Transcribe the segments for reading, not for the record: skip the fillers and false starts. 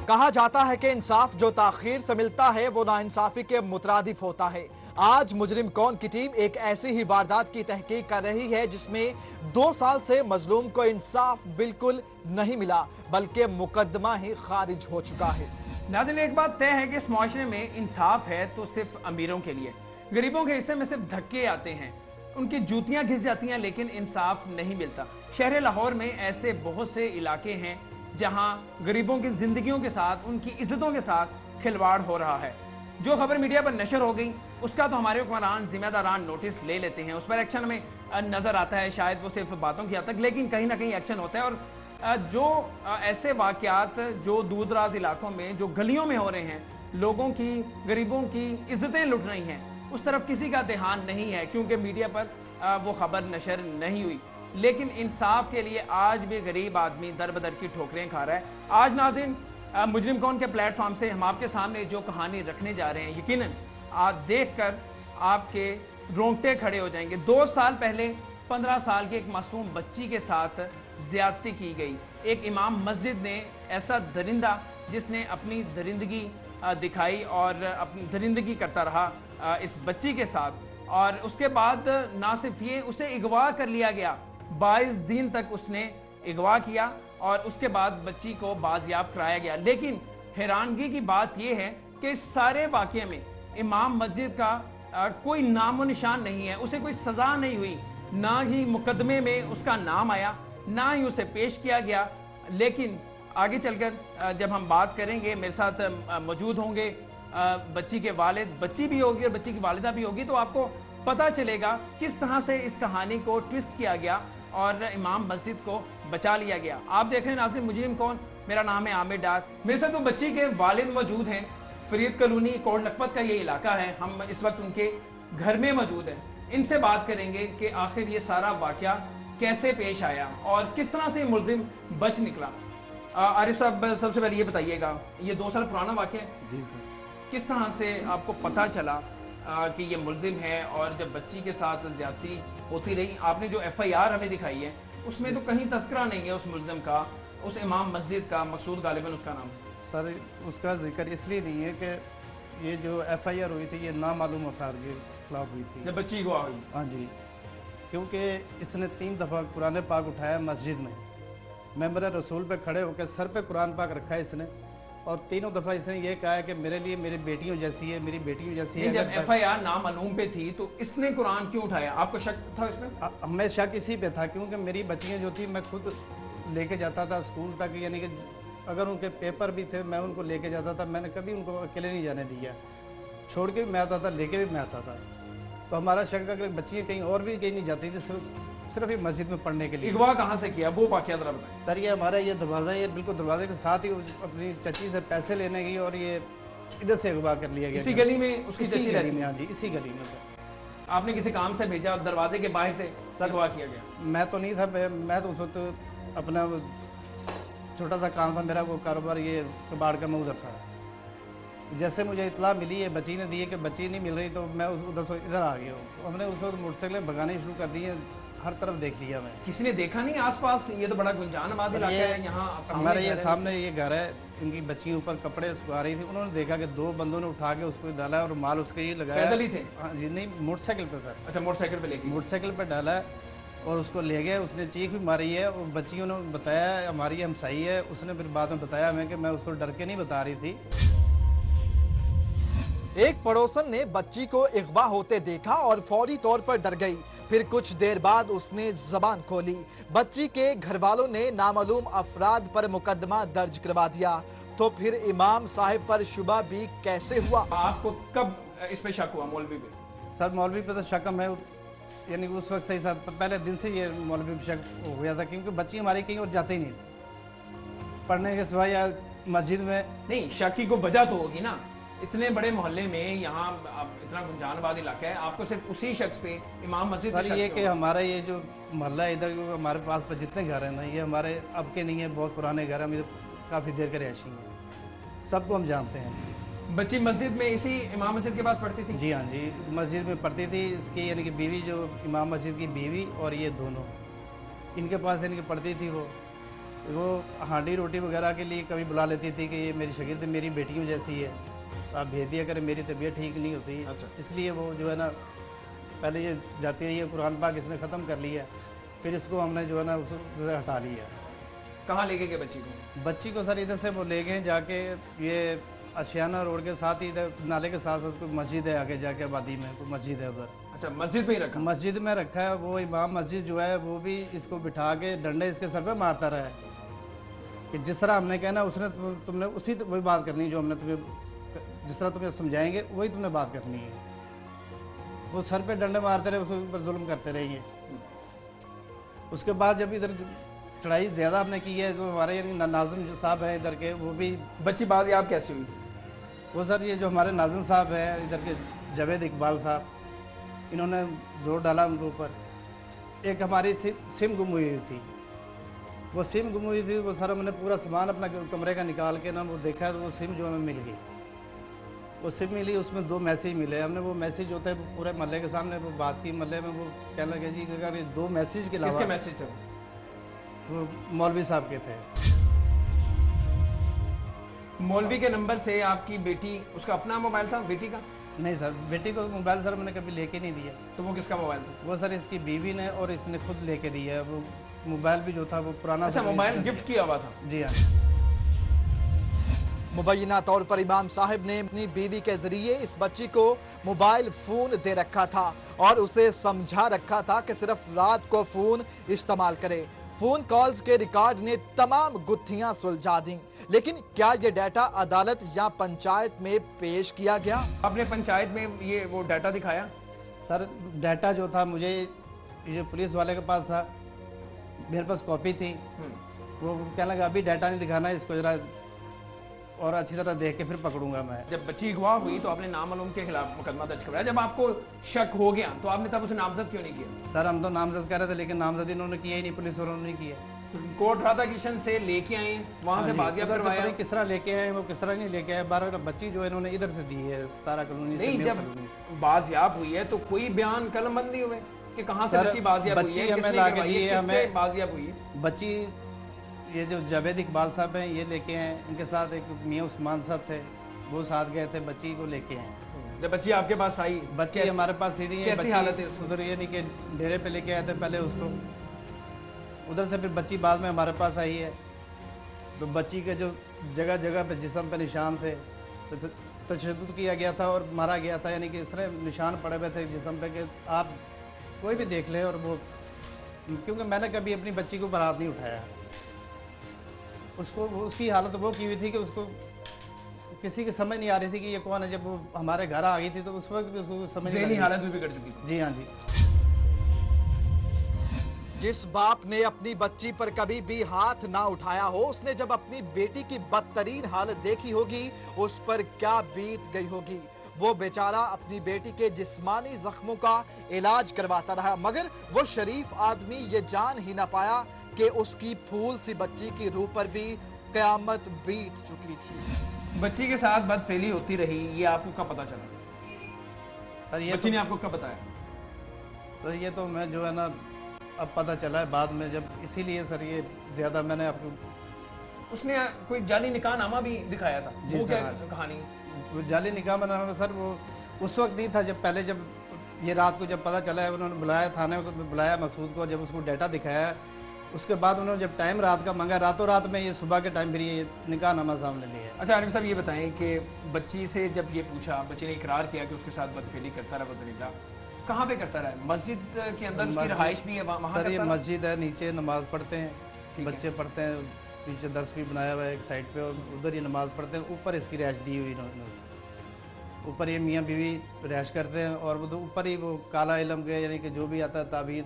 कहा जाता है कि इंसाफ जो ताखीर से मिलता है वो नाइंसाफी के मुतरादिफ होता है। आज मुजरिम कौन की टीम एक ऐसी ही वारदात की तहकीक कर रही है जिसमें 2 साल से मजलूम को इंसाफ बिल्कुल नहीं मिला, बल्कि मुकदमा ही खारिज हो चुका है। नाज़रीन, एक बात तय है कि इस माशरे में इंसाफ है तो सिर्फ अमीरों के लिए। गरीबों के हिस्से में सिर्फ धक्के आते हैं, उनकी जूतियां घिस जाती हैं, लेकिन इंसाफ नहीं मिलता। शहर लाहौर में ऐसे बहुत से इलाके हैं जहां गरीबों की जिंदगियों के साथ, उनकी इज्जतों के साथ खिलवाड़ हो रहा है। जो खबर मीडिया पर नशर हो गई उसका तो हमारे हुक्मरान जिम्मेदारान नोटिस ले लेते हैं, उस पर एक्शन हमें नजर आता है। शायद वो सिर्फ बातों की हद तक, लेकिन कहीं ना कहीं एक्शन होता है। और जो ऐसे वाकयात जो दूर दराज इलाकों में, जो गलियों में हो रहे हैं, लोगों की, गरीबों की इज्जतें लुट रही हैं, उस तरफ किसी का ध्यान नहीं है क्योंकि मीडिया पर वो खबर नशर नहीं हुई। लेकिन इंसाफ के लिए आज भी गरीब आदमी दर बदर की ठोकरें खा रहा है। आज नाज़रीन, मुजरिम कौन के प्लेटफॉर्म से हम आपके सामने जो कहानी रखने जा रहे हैं, यकीनन आज देखकर आपके रोंगटे खड़े हो जाएंगे। 2 साल पहले 15 साल की एक मासूम बच्ची के साथ ज्यादती की गई। एक इमाम मस्जिद ने, ऐसा दरिंदा जिसने अपनी दरिंदगी दिखाई और अपनी दरिंदगी करता रहा इस बच्ची के साथ, और उसके बाद ना सिर्फ ये, उसे अगवा कर लिया गया। 22 दिन तक उसने अगवा किया और उसके बाद बच्ची को बाजियाब कराया गया। लेकिन हैरानगी की बात यह है कि इस सारे वाकये में इमाम मस्जिद का कोई नामो निशान नहीं है, उसे कोई सजा नहीं हुई, ना ही मुकदमे में उसका नाम आया, ना ही उसे पेश किया गया। लेकिन आगे चलकर जब हम बात करेंगे, मेरे साथ मौजूद होंगे बच्ची के वालिद, बच्ची भी होगी और बच्ची की वालिदा भी होगी, तो आपको पता चलेगा किस तरह से इस कहानी को ट्विस्ट किया गया और इमाम मस्जिद को बचा लिया गया। आप देख रहे हैं नाज़रीन मुजरिम कौन, मेरा नाम है आमिर डार। मेरे साथ वो बच्ची के वालिद मौजूद हैं। फरीद कॉलोनी, कोट लखपत का ये इलाका है, हम इस वक्त उनके घर में मौजूद हैं। इनसे बात करेंगे कि आखिर ये सारा वाकया कैसे पेश आया और किस तरह से मुलजिम बच निकला। आरिफ साहब, सबसे पहले ये बताइएगा, ये 2 साल पुराना वाकया है जी सर, किस तरह से आपको पता चला कि ये मुलजिम है? और जब बच्ची के साथ ज्यादती होती रही, आपने जो FIR हमें दिखाई है उसमें तो कहीं तस्करा नहीं है उस मुलजिम का, उस इमाम मस्जिद का, मकसूद गालिबन उसका नाम सर। उसका जिक्र इसलिए नहीं है कि ये जो FIR हुई थी ये नामालूम अफराद के खिलाफ हुई थी, जब बच्ची को हुई। हाँ जी, क्योंकि इसने 3 दफ़ा कुरान पाक उठाया मस्जिद में, मेंबर रसूल पे खड़े होकर सर पे कुरान पाक रखा है इसने, और 3 दफ़ा इसने ये कहा है कि मेरे लिए मेरी बेटियों जैसी है, मेरी बेटियों जैसी है। जब FIR नामालूम पे थी तो इसने कुरान क्यों उठाया? आपको शक था इसमें? मैं शक इसी पे था क्योंकि मेरी बच्चियाँ जो थी मैं खुद लेके जाता था स्कूल तक, यानी कि अगर उनके पेपर भी थे मैं उनको लेके जाता था, मैंने कभी उनको अकेले नहीं जाने दिया, छोड़ के भी मैं आता था, लेके भी मैं आता था। तो हमारा शक अगर बच्चियाँ कहीं और भी कहीं नहीं जाती थी, सिर्फ ये मस्जिद में पढ़ने के लिए। अगवा कहाँ से किया, वो वाकया जरा बताएं सर। ये हमारा ये दरवाज़ा, ये बिल्कुल दरवाजे के साथ ही अपनी चची से पैसे लेने गई और ये इधर से अगवा कर लिया गया। इसी गली में उसकी चची रहती में? हाँ जी, इसी गली में सर। आपने किसी काम से भेजा और दरवाजे के बाहर से अगवा किया गया? मैं तो नहीं था, मैं तो उस वक्त अपना छोटा सा काम था मेरा, वो कारोबार ये कबाड़ का, मैं उधर था। जैसे मुझे इतला मिली है बच्ची ने दी है कि बच्ची नहीं मिल रही, तो मैं उधर से इधर आ गया हूँ। हमने उस वक्त मोटरसाइकिलें भगानी शुरू कर दी हैं, हर तरफ देख लिया मैं। किसी ने देखा नहीं आसपास? ये तो बड़ा गुंजान आबाद इलाका है यहाँ। हमारे ये सामने ये घर है, इनकी बच्ची ऊपर कपड़े सुखा रही थी, उन्होंने देखा कि 2 बंदों ने उठा के उसको डाला और माल उसके ये लगाया। पैदल ही थे? हाँ जी, नहीं मोटरसाइकिल पे सर। अच्छा, मोटरसाइकिल पे लेके? मोटरसाइकिल पे डाला है और उसको ले गए। उसने चीख भी मारी है और बच्चियों ने बताया हमारी हमसाई है, उसने फिर बाद में बताया हमें कि मैं उसको डर के नहीं बता रही थी। एक पड़ोसन ने बच्ची को अगवा होते देखा और फौरी तौर पर डर गई। फिर कुछ देर बाद उसने जबान खोली। बच्ची के घर वालों ने नामालूम अफराद पर मुकदमा दर्ज करवा दिया। तो फिर इमाम साहिब पर शुबा भी कैसे हुआ? आपको कब इस पे शक हुआ मौलवी पे? सर मौलवी पे तो शक है, यानी उस वक्त सही साहब पहले दिन से ये मौलवी पे शक हो गया था, क्योंकि बच्ची हमारी कहीं और जाते ही नहीं पढ़ने के सिवाय या मस्जिद में। नहीं, शक की कोई वजह तो होगी ना, इतने बड़े मोहल्ले में, यहाँ इतना गुंजानबाद इलाका है, आपको सिर्फ उसी शख्स पे, इमाम मस्जिद पे शक? ये कि हमारा ये जो मोहल्ला है इधर, हमारे पास पर जितने घर हैं ना, ये हमारे अब के नहीं है, बहुत पुराने घर हैं, हम इधर काफ़ी देर के रहायशी हैं, सबको हम जानते हैं। बच्ची मस्जिद में इसी इमाम मस्जिद के पास पढ़ती थी? जी हाँ जी, मस्जिद में पढ़ती थी। इसकी यानी कि बीवी, जो इमाम मस्जिद की बीवी और ये दोनों, इनके पास यानी कि पढ़ती थी वो। वो हांडी रोटी वगैरह के लिए कभी बुला लेती थी कि ये मेरी शागिर्द मेरी बेटियों जैसी है, आप भेज दिया करें, मेरी तबीयत ठीक नहीं होती। अच्छा। इसलिए वो जो है ना पहले ये जाती रही है, कुरान पाक इसने ख़त्म कर लिया, फिर इसको हमने जो है ना उससे हटा लिया। कहाँ लेके गए बच्ची को? बच्ची को सर इधर से वो ले गए जाके, ये आशियाना रोड के साथ ही इधर नाले के साथ साथ कोई मस्जिद है आगे जाके, आबादी में कोई मस्जिद है उधर। अच्छा, मस्जिद में ही रखा? मस्जिद में रखा है। वो इमाम मस्जिद जो है वो भी इसको बिठा के डंडे इसके सर पे मारता रहा है कि जिस तरह हमने कहना उसने तुमने उसी वही बात करनी है, जो हमने तुम्हें जिस तरह तुम्हें समझाएंगे वही तुमने बात करनी है। वो सर पे डंडे मारते रहे, उसके ऊपर जुल्म करते रहेंगे। उसके बाद जब इधर चढ़ाई ज़्यादा हमने की है, जो हमारे यानी नाज़िम साहब हैं इधर के, वो भी बच्ची बाज़याब कैसे हुई? वो सर ये जो हमारे नाज़िम साहब हैं इधर के, जावेद इकबाल साहब, इन्होंने जोर डाला उनके ऊपर। एक हमारी सिम गुम हुई थी, वो सिम गुम हुई थी, वो सर हमने पूरा सामान अपना कमरे का निकाल के ना वो देखा तो वो सिम जो हमें मिल गई। वो सिम मिली, उसमें 2 मैसेज मिले। हमने वो मैसेज जो थे पूरे मोहल्ले के सामने वो बात की, मोहल्ले में वो कहने लगे जी अगर ये 2 मैसेज के अलावा। किसके मैसेज थे? वो मौलवी साहब के थे। मौलवी के नंबर से आपकी बेटी, उसका अपना मोबाइल था बेटी का? नहीं सर, बेटी को मोबाइल सर मैंने कभी लेके नहीं दिया। तो वो किसका मोबाइल था? वो सर इसकी बीवी ने और इसने खुद लेके दिया है। वो मोबाइल भी जो था वो पुराना। अच्छा, मोबाइल गिफ्ट किया हुआ था? जी हाँ। मुबैना तौर पर इमाम साहब ने अपनी बीवी के जरिए इस बच्ची को मोबाइल फोन दे रखा था और उसे समझा रखा था कि सिर्फ रात को फोन इस्तेमाल करे। फोन कॉल्स के रिकॉर्ड ने तमाम गुत्थियां सुलझा दी, लेकिन क्या ये डाटा अदालत या पंचायत में पेश किया गया? आपने पंचायत में ये वो डाटा दिखाया? सर डाटा जो था मुझे ये पुलिस वाले के पास था, मेरे पास कॉपी थी। वो कहने लगा अभी डाटा नहीं दिखाना, इसको जरा और अच्छी तरह देख के फिर पकड़ूंगा मैं। जब बच्ची अगवा हुई तो आपने नामालूम के खिलाफ मुकदमा दर्ज करवाया। जब आपको शक हो गया तो आपने तब उसे नामजद क्यों नहीं किया? सर हम तो नामजद कर रहे थे, लेकिन नामजद इन्होंने किया ही नहीं, पुलिस वालों ने किया। कोर्ट राधा किशन से लेके आए, वहाँ से बाजियाब करवाया? पता नहीं किस तरह लेके आए, वो किस तरह नहीं लेके आए। 12 बच्ची जो है इन्होंने इधर से दी है, 17 कॉलोनी से। नहीं, जब बाजियाब हुई है तो कोई बयान कलमबंदी हुए कि कहाँ से बच्ची बाजियाब हुई है, हमें ला के दी है, हमें बाजियाब हुई? बच्ची ये जो जावेद इकबाल साहब हैं ये लेके आए, इनके साथ एक मियाँ उस्मान साहब थे, वो साथ गए थे, बच्ची को लेके आए। जब बच्ची आपके पास आई, बच्ची हमारे पास सीधी है। कैसी हालत है उसकी? उधर ये नहीं कि डेरे पे लेके आए थे पहले उसको, उधर से फिर बच्ची बाद में हमारे पास आई है। तो बच्ची के जो जगह जगह पे जिस्म पे निशान थे, तो तशद्दुद किया गया था और मारा गया था, यानी कि इस तरह निशान पड़े हुए थे जिस्म पे कि आप कोई भी देख ले। और वो क्योंकि मैंने कभी अपनी बच्ची को बारात नहीं उठाया, उसको उसकी हालत वो की हुई थी कि उसको किसी की समझ नहीं आ रही थी कि ये कौन है। जब वो हमारे घर आ गई थी तो उस वक्त भी उसको समझ नहीं आ रही थी। हालत भी बिगड़ चुकी थी। जी हाँ जी। जिस बाप ने अपनी बच्ची पर कभी भी हाथ ना उठाया हो, उसने जब अपनी बेटी की बदतरीन हालत देखी होगी, उस पर क्या बीत गई होगी। वो बेचारा अपनी बेटी के जिस्मानी जख्मों का इलाज करवाता रहा, मगर वो शरीफ आदमी ये जान ही ना पाया कि उसकी फूल सी बच्ची की रूह पर भी कयामत बीत चुकी थी। बच्ची के साथ बदफेली होती रही, ये आपको कब पता चला? सर ये बच्ची ने आपको कब बताया? तो ये तो मैं जो है ना अब पता चला है बाद में, जब इसीलिए सर ये ज़्यादा मैंने आपको। उसने कोई जाली निकाह नामा भी दिखाया था? जी वो सर, क्या हाँ। कहानी? वो जाली निकाह बनाना सर वो उस वक्त नहीं था, जब पहले जब ये रात को जब पता चला है, उन्होंने बुलाया थाने को, बुलाया मकसूद को, जब उसको डाटा दिखाया, उसके बाद उन्होंने जब टाइम रात का मांगा, रातों रात में ये सुबह के टाइम फिर ये निकाह नामा सामने लिया। अच्छा आरिफ साहब, ये बताएं कि बच्ची से जब ये पूछा, बच्ची ने इकरार किया कि उसके साथ बदफेली करता रहा, बदरीदा कहाँ पे करता रहा है? मस्जिद के अंदर उसकी रहाइश भी है वहाँ? सर ये मस्जिद है, नीचे नमाज पढ़ते हैं, बच्चे है। पढ़ते हैं, नीचे दर्स भी बनाया हुआ है एक साइड पे, और उधर ये नमाज पढ़ते हैं। ऊपर इसकी रिहाइश दी हुई इन्होंने, ऊपर ये मियाँ बीवी रिहाइश करते हैं, और वो तो ऊपर ही वो काला इलम के यानी कि जो भी आता है ताबीद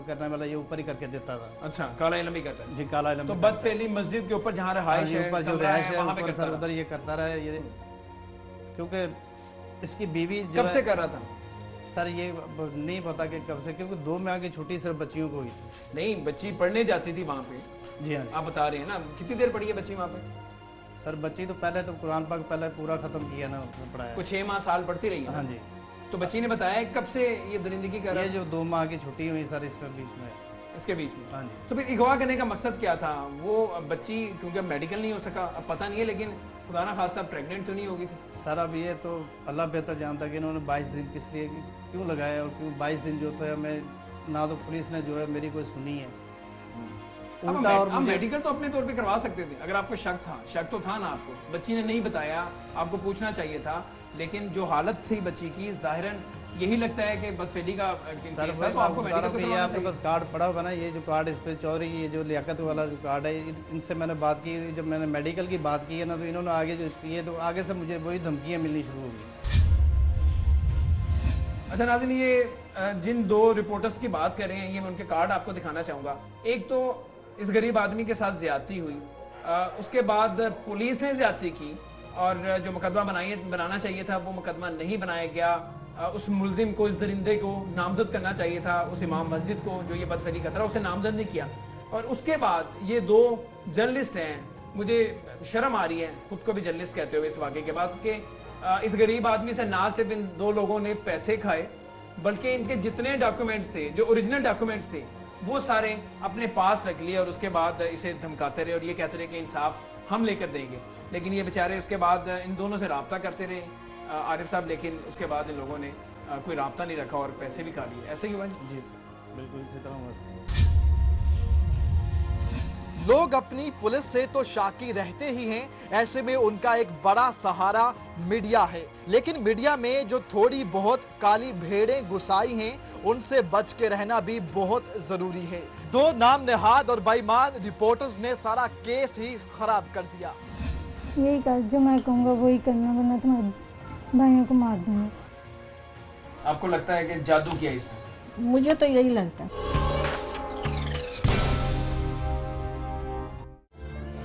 करने वाला ये ऊपर ही करके देता था। अच्छा, काला इलम ही करता है जी, काला इलम। तो बदफेली मस्जिद के ऊपर जहाँ रहाइश है, ऊपर जो कमरा रिहाइश है वहाँ पे ऊपर करता सर रहा। उधर ये करता रहा ये, क्योंकि इसकी बीवी जो कब से कर रहा था? सर ये नहीं पता कि कब से, क्योंकि 2 माह की छुट्टी सिर्फ बच्चियों को हुई थी। नहीं, बच्ची पढ़ने जाती थी वहाँ पे, जी हाँ। आप बता रहे हैं ना, कितनी देर पढ़ी है बच्ची वहाँ पे? सर बच्ची तो पहले तो कुरान पाक पहले पूरा ख़त्म किया ना, उसने पढ़ाया। कुछ 6 माह साल पढ़ती रही है? हाँ जी। तो बच्ची ने बताया कब से ये दरिंदगी कर रहा ये है? जो 2 माह की छुट्टी हुई सर इसमें बीच में। इसके बीच में। हाँ जी। तो फिर अगवा करने का मकसद क्या था? वो बच्ची क्योंकि अब मेडिकल नहीं हो सका, अब पता नहीं है, लेकिन खुदा ना खास्ता प्रेग्नेंट तो नहीं होगी थी? सर अब ये तो अल्लाह बेहतर जानता कि इन्होंने 22 दिन किस लिए क्यों लगाया और क्यों 22 दिन जो तो है मैं ना तो पुलिस ने जो है मेरी कोई सुनी है। अब आप मेडिकल तो अपने तौर पे करवा सकते थे अगर आपको शक तो था ना आपको, बच्ची ने नहीं बताया, आपको पूछना चाहिए था, लेकिन जो हालत थी बच्ची की जाहिरन यही लगता है कि बदफेली का केस था, तो आपको मेडिकल तो करवाना आपके पास कार्ड पड़ा होगा ना, ये जो कार्ड इस पे चौधरी, ये जो लियाकत वाला जो कार्ड है, इनसे मैंने बात की, जब मैंने मेडिकल की बात की है ना, तो इन्होंने आगे जो ये तो आगे से मुझे वही धमकियाँ मिलनी शुरू हो गई। अच्छा नाज़रीन, ये जिन दो रिपोर्टर्स की बात कर रहे हैं, ये मैं उनके कार्ड आपको दिखाना चाहूँगा। एक तो इस गरीब आदमी के साथ ज्यादती हुई, उसके बाद पुलिस ने ज्यादती की और जो मुकदमा बनाना चाहिए था वो मुकदमा नहीं बनाया गया। उस मुलजिम को, इस दरिंदे को नामजद करना चाहिए था, उस इमाम मस्जिद को जो ये बदफेली कर रहा उसे नामजद नहीं किया। और उसके बाद ये दो जर्नलिस्ट हैं, मुझे शर्म आ रही है खुद को भी जर्नलिस्ट कहते हुए इस वाक़े के बाद, कि इस गरीब आदमी से ना सिर्फ इन दो लोगों ने पैसे खाए, बल्कि इनके जितने डॉक्यूमेंट्स थे, जो ओरिजिनल डॉक्यूमेंट्स थे, वो सारे अपने पास रख लिए और उसके बाद इसे धमकाते रहे और ये कहते रहे कि इंसाफ हम लेकर देंगे। लेकिन ये बेचारे उसके बाद इन दोनों से रब्ता करते रहे आरिफ साहब, लेकिन उसके बाद इन लोगों ने कोई रब्ता नहीं रखा और पैसे भी खा लिए। ऐसे ही हुआ जी बिल्कुल इसी तरह हुआ। लोग अपनी पुलिस से तो शाकी रहते ही हैं, ऐसे में उनका एक बड़ा सहारा मीडिया है। लेकिन मीडिया में जो थोड़ी बहुत काली भेड़ें घुसाई हैं, उनसे बच के रहना भी बहुत जरूरी है। दो नाम नेहाद और बेईमान रिपोर्टर्स ने सारा केस ही खराब कर दिया। यही कर, जो मैं कहूँगा वही करना, वरना तुम्हारे भाइयों को मार दूंगा। आपको लगता है कि जादू किया इसमें? मुझे तो यही लगता है।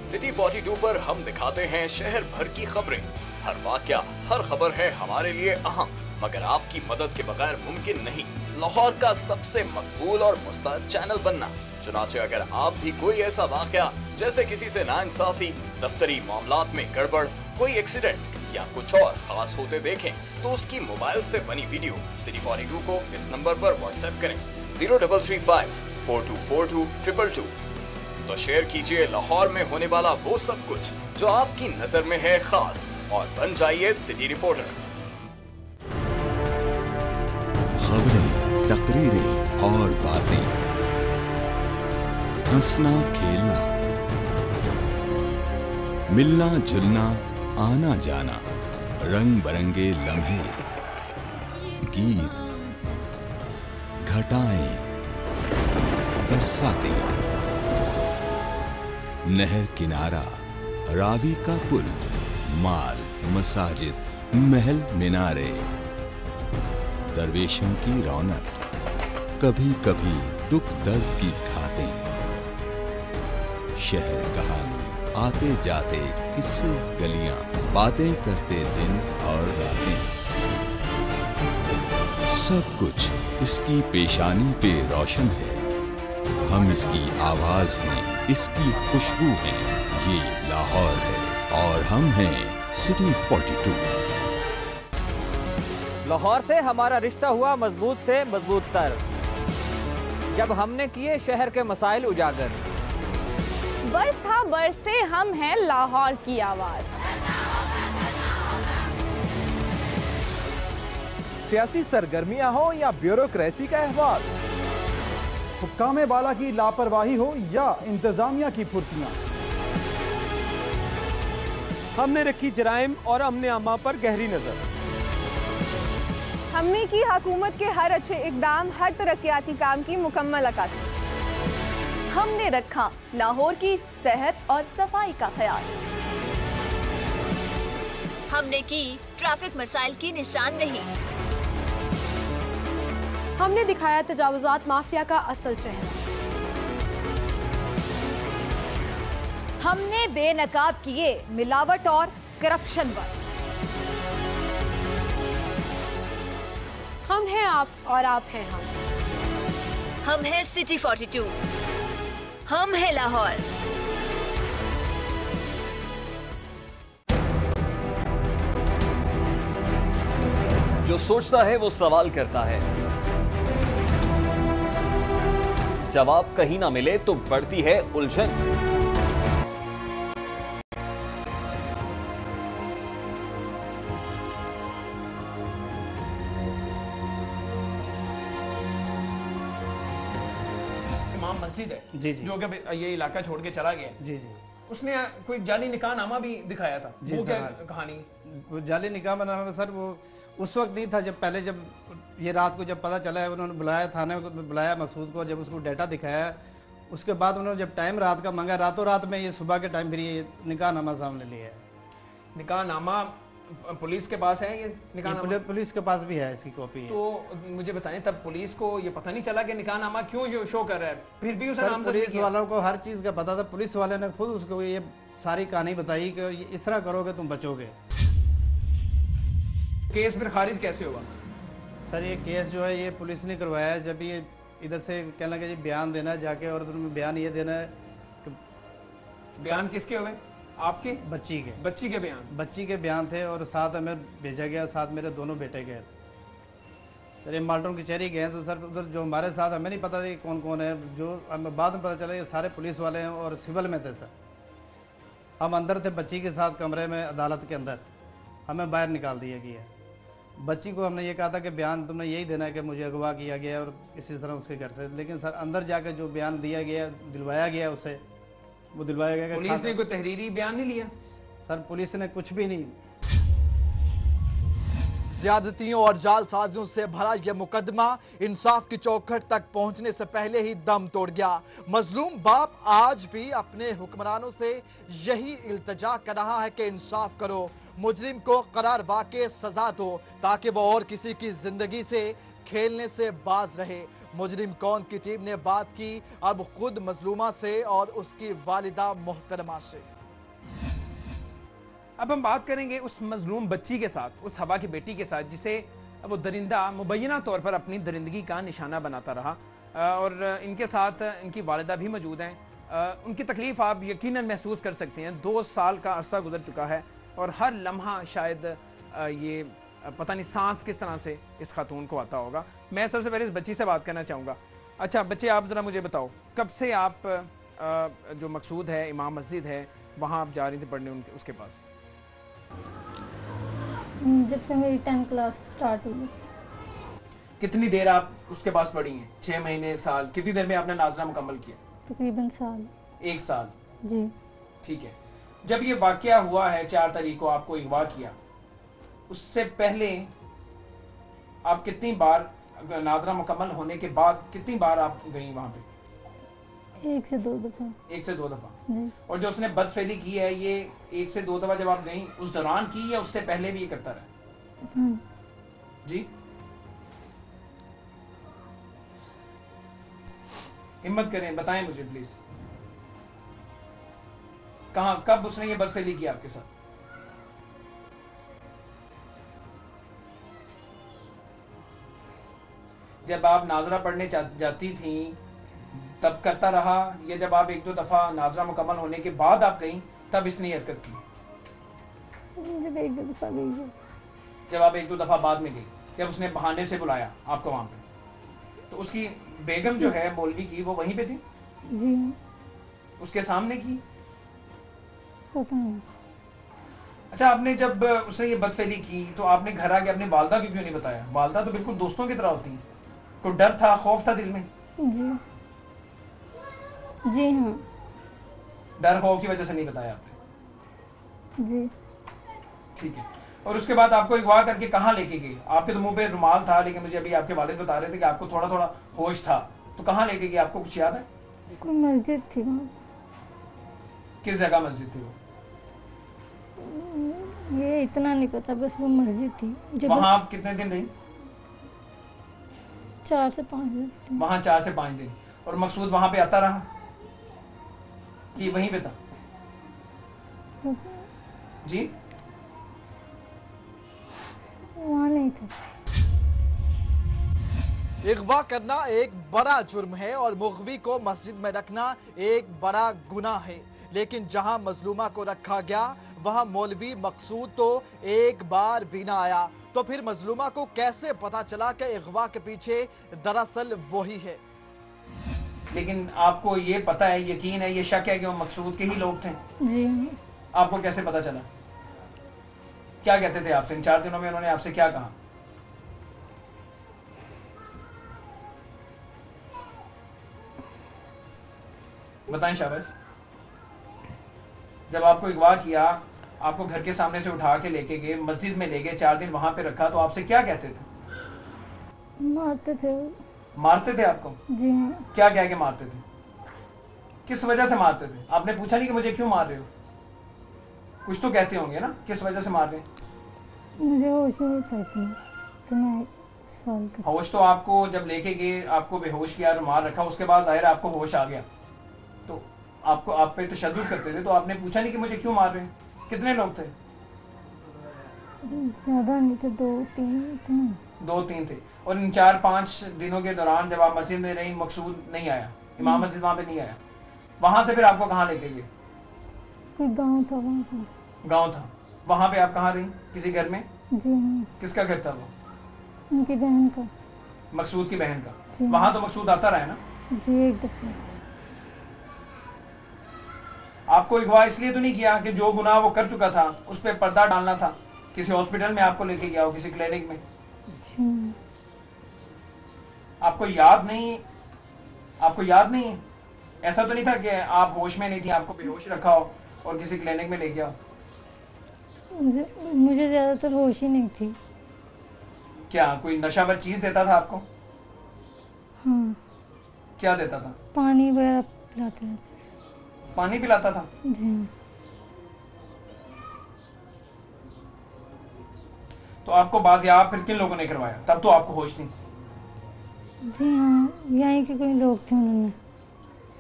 सिटी 42 पर हम दिखाते हैं शहर भर की खबरें। हर वाकया, हर खबर है हमारे लिए अहम, मगर आपकी मदद के बगैर मुमकिन नहीं लाहौर का सबसे मकबूल और मुस्तैद चैनल बनना। चुनाचे अगर आप भी कोई ऐसा वाकया, जैसे किसी से नाइंसाफी, दफ्तरी मामलात में गड़बड़, कोई एक्सीडेंट या कुछ और खास होते देखें, तो उसकी मोबाइल से बनी वीडियो सिटी 42 को इस नंबर पर व्हाट्सएप करें 0335 4242 222। तो शेयर कीजिए लाहौर में होने वाला वो सब कुछ जो आपकी नजर में है खास, और बन जाइए सिटी रिपोर्टर। खबरें, तकरीरें और बातें, हंसना खेलना, मिलना जुलना, आना जाना, रंग बरंगे लम्हे, गीत, घटाएं, बरसातें, नहर किनारा, रावी का पुल, माल, मसाजिद, महल मीनारे, दरवेशों की रौनक, कभी कभी दुख दर्द की खातें, शहर कहानी, आते जाते किस्से गलियां, बातें करते दिन और रातें, सब कुछ इसकी पेशानी पे रोशन है। हम इसकी आवाज हैं, इसकी खुशबू हैं। ये लाहौर है और हम हैं सिटी 42। लाहौर से हमारा रिश्ता हुआ मजबूत से मजबूत तर, जब हमने किए शहर के मसाइल उजागर। बरस हाँ बरस से हम हैं लाहौर की आवाज। सियासी सरगर्मियां हो या ब्यूरोक्रेसी का अहवाल, हुक्काम बाला की लापरवाही हो या इंतजामिया की फुर्तियां, हमने रखी जराइम और अमने आमा पर गहरी नजर। हमने की हुकूमत के हर अच्छे इकदाम, हर तरक्याती काम की मुकम्मल अक्कासी। हमने रखा लाहौर की सेहत और सफाई का ख्याल। हमने की ट्रैफिक मसाइल की निशानदेही। हमने दिखाया तजावुजात माफिया का असल चेहरा। हमने बेनकाब किए मिलावट और करप्शन पर। हम हैं आप और आप हैं हम। हम हैं सिटी 42, हम हैं लाहौर। जो सोचता है वो सवाल करता है, जवाब कहीं ना मिले तो बढ़ती है उलझन। इमाम मस्जिद है जी जी जो कि ये इलाका छोड़ के चला गया, जी जी। उसने कोई जाली निकाह नामा भी दिखाया था, जी वो सर, क्या हाँ। कहानी? वो जाली निकाह बनाना सर, वो उस वक्त नहीं था, जब पहले जब ये रात को जब पता चला है, उन्होंने बुलाया, थाने को बुलाया मकसूद को, जब उसको डाटा दिखाया, उसके बाद उन्होंने जब टाइम रात का मांगा, रातों रात में ये सुबह के टाइम फिर ये निकाह नामा सामने लिया है। निकाह नामा पुलिस के पास है, ये निकाह नामा? पुलिस के पास भी है इसकी कॉपी है। तो मुझे बताएं, तब पुलिस को ये पता नहीं चला कि निकाह नामा क्यों शो कर रहा है? फिर भी उसे सर नामजद पुलिस नहीं किया? वालों को हर चीज़ का पता था, पुलिस वाले ने खुद उसको ये सारी कहानी बताई कि ये इस तरह करोगे तुम बचोगे। केस फिर खारिज कैसे होगा? सर ये केस जो है ये पुलिस ने करवाया है, जब ये इधर से कहने लगे जी बयान देना है जाके, और तुम्हें बयान ये देना है कि बयान किसके हुए? आपके? बच्ची के बयान? बच्ची के बयान थे, और साथ हमें भेजा गया, साथ मेरे दोनों बेटे गए सर। ये माल्टन कचहरी गए तो सर उधर जो हमारे साथ, हमें नहीं पता था कि कौन कौन है, जो हमें बाद में पता चला ये सारे पुलिस वाले हैं और सिविल में थे सर। हम अंदर थे बच्ची के साथ कमरे में, अदालत के अंदर, हमें बाहर निकाल दिया गया। बच्ची को हमने ये कहा था कि बयान तुमने यही देना है कि मुझे अगवा किया गया और इसी तरह उसके घर से, लेकिन सर अंदर जाकर जो बयान दिया गया, दिलवाया गया उससे, वो दिलवाया गया। पुलिस ने कोई तहरीरी बयान नहीं लिया? सर पुलिस ने कुछ भी नहीं। ज्यादतियों और जालसाजियों से भरा यह मुकदमा इंसाफ की चौखट तक पहुंचने से पहले ही दम तोड़ गया। मजलूम बाप आज भी अपने हुक्मरानों से यही इल्तिजा कर रहा है कि इंसाफ करो, मुजरिम को करार वाक़ई सजा दो ताकि वो और किसी की जिंदगी से खेलने से बाज रहे। मुजरिम कौन की टीम ने बात की अब खुद मजलूमा से और उसकी वालिदा मोहतरमा से। अब हम बात करेंगे उस मजलूम बच्ची के साथ, उस हवा की बेटी के साथ, जिसे वो दरिंदा मुबैना तौर पर अपनी दरिंदगी का निशाना बनाता रहा, और इनके साथ इनकी वालिदा भी मौजूद हैं। उनकी तकलीफ़ आप यकीनन महसूस कर सकते हैं। 2 साल का अरसा गुजर चुका है और हर लम्हा शायद ये पता नहीं सांस किस तरह से इस खातून को आता होगा। मैं सबसे पहले इस बच्ची से बात करना चाहूँगा। अच्छा बच्चे, आप ज़रा मुझे बताओ, कब से आप जो मकसूद है, इमाम मस्जिद है, वहाँ आप जा रही थी पढ़ने उनके उसके पास? जब से मेरी 10th क्लास स्टार्ट हुई। कितनी देर आप उसके पास पढ़ी हैं? 6 महीने, साल? कितनी देर में आपने नाजरा मुकम्मल किया? तकरीबन साल। 1 साल? जी ठीक है। जब ये वाकया हुआ है 4 तारीख को आपको अगवा किया, उससे पहले आप कितनी बार, नाजरा मुकम्मल होने के बाद कितनी बार आप गई वहाँ पे? 1 से 2 दफ़ा। 1 से 2 दफ़ा। जी। और जो उसने बदफेली की है, ये 1 से 2 दफ़ा जब आप गई उस दौरान की या उससे पहले भी ये करता रहा? हाँ। जी, हिम्मत करें, बताएं मुझे प्लीज, कहाँ, कब उसने ये बदफेली की आपके साथ? जब आप नाजरा पढ़ने जाती थी तब करता रहा, या जब आप 1-2 दफा नाजरा मुकम्मल होने के बाद आप गई तब इसने हरकत की? जब 1-2 दफ़ा गई। जब आप 1-2 दफा बाद में गई, जब उसने बहाने से बुलाया आपको वहां पे, तो उसकी बेगम जो है मौलवी की, वो वहीं पे थी? जी। उसके सामने की? पता नहीं। अच्छा, आपने जब उसने ये बदफेली की तो आपने घर आके अपने वालदा को क्यों नहीं बताया? वालदा तो बिल्कुल दोस्तों की तरह होती हैं। कोई डर था, खौफ था दिल में? जी जी हाँ। डर खौफ की वजह से नहीं बताया आपने? जी। ठीक है। और उसके बाद आपको अगवा करके कहाँ लेके गए? आपके तो मुंह पे रुमाल था, लेकिन मुझे अभी आपके वालिद बता रहे थे कि आपको थोड़ा थोड़ा होश था, तो कहाँ लेके गए? आपको कुछ याद है? कोई मस्जिद थी वहाँ। किस जगह मस्जिद थी वो? ये इतना नहीं पता, बस वो मस्जिद थी। वहाँ आप कितने दिन रही? 4 से 5 दिन। वहाँ 4 से 5 दिन। और मकसूद वहाँ पे आता रहा कि वहीं पे था? जी, वहाँ नहीं था। अगवा करना एक बड़ा जुर्म है और मुग़वी को मस्जिद में रखना एक बड़ा गुनाह है, लेकिन जहां मजलूमा को रखा गया वहां मौलवी मकसूद तो एक बार भी ना आया, तो फिर मजलूमा को कैसे पता चला कि अगवा के पीछे दरअसल वही है? लेकिन आपको ये पता है, यकीन है, ये शक है कि वो मकसूद के ही लोग थे? जी। आपको कैसे पता चला? क्या कहते थे आपसे इन 4 दिनों में? उन्होंने आपसे क्या कहा? बताएं शाबाश। जब आपको अगवा किया, आपको घर के सामने से उठा के लेके गए, मस्जिद में ले गए, 4 दिन वहां पे रखा, तो आपसे क्या कहते थे? मारते थे। मारते थे आपको? जी हाँ। क्या कह के मारते थे? किस वजह से मारते थे? आपने पूछा नहीं कि मुझे क्यों मार रहे हो? कुछ तो कहते होंगे ना, किस वजह से मार रहे हैं? मुझे होश नहीं पाती कि मैं सवाल कर। होश तो आपको जब लेके गए, आपको बेहोश किया, रुमाल रखा, उसके बाद जाहिर है आपको होश आ गया, तो आपको आप पे तशद्दुद करते थे, तो आपने पूछा नहीं कि मुझे क्यों मार रहे हैं? कितने लोग थे? ज़्यादा नहीं थे, 2-3 थे। 2-3 थे। और इन 4-5 दिनों के दौरान जब आप मस्जिद में रही, मकसूद नहीं आया, इमाम मस्जिद वहाँ पे नहीं आया, वहाँ से फिर आपको कहाँ लेके गए? कोई गांव था वहाँ पर। गांव था, वहाँ पे आप कहाँ रही? किसी घर में? जी हाँ। किसका घर था वो? उनकी बहन का। मकसूद की बहन का। जी। वहाँ तो मकसूद आता रहा है ना? जी, एक दफा। आपको अगवा इसलिए तो नहीं किया कि जो गुनाह वो कर चुका था उस पर पर्दा डालना था? किसी हॉस्पिटल में आपको लेके गया हो, किसी क्लिनिक में? जी। आपको याद नहीं? आपको याद नहीं है? ऐसा तो नहीं था कि आप होश में नहीं थी, आपको बेहोश रखा हो और किसी क्लिनिक में ले गया हो? मुझे ज़्यादातर होश ही नहीं थी। क्या कोई नशावर चीज़ देता था आपको? हाँ। क्या देता था? पानी वगैरह पिलाते रहते थे। पानी पिलाता था? जी। तो आपको बाजियाब फिर किन लोगों ने करवाया? तब तो आपको होश थी। जी हाँ, यहीं के कोई लोग थे, उन्होंने।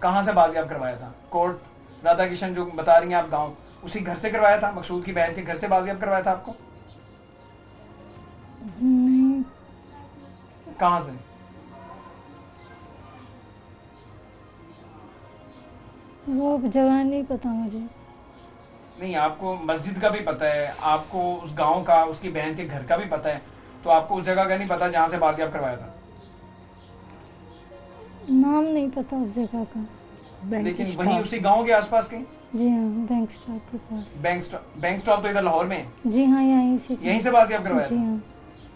कहाँ से बाजियाब करवाया था? कोर्ट राधा किशन जो बता रही हैं आप, गांव, उसी घर से करवाया था? मकसूद की बहन के घर से बाजियाब करवाया था आपको? नहीं। कहाँ से? वो जगह नहीं पता मुझे। नहीं, आपको मस्जिद का भी पता है, आपको उस गांव का, उसकी बहन के घर का भी पता है, तो आपको उस जगह का नहीं पता जहाँ से बाजियाब करवाया था? नाम नहीं पता उस जगह का। लेकिन वहीं उसी गांव के आसपास के? जी हाँ, बैंक स्टॉप के पास। बैंक स्टॉप तो इधर लाहौर में है? जी हाँ, यहीं से बाजियाब करवाया जी था? हाँ।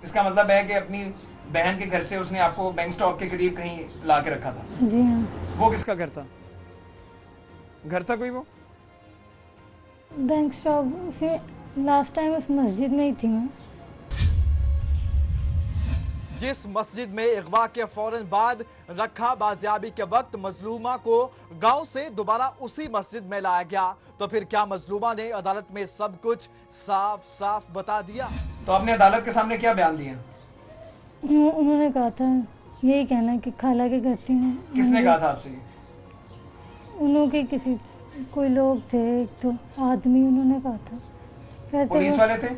इसका मतलब है कि अपनी बहन के घर से उसने आपको बैंक स्टॉप के करीब कहीं ला के रखा था? जी हाँ। वो किसका घर था? घर था कोई वो? बैंक स्टॉप से लास्ट टाइम उस मस्जिद में ही थी मैं। जिस मस्जिद में अगवा के फौरन बाद रखा बाजियाबी के वक्त मजलूमा को गांव से दोबारा उसी मस्जिद में लाया गया, तो फिर क्या मजलूमा ने अदालत में सब कुछ साफ साफ बता दिया? तो आपने अदालत के सामने क्या बयान दिया? उन्होंने कहा था, यही कहना कि खाला के घर थी। किसने कहा था आपसे? उन्होंने किसी कोई लोग थे, एक तो आदमी, उन्होंने कहा था। कहते पुलिस वाले थे?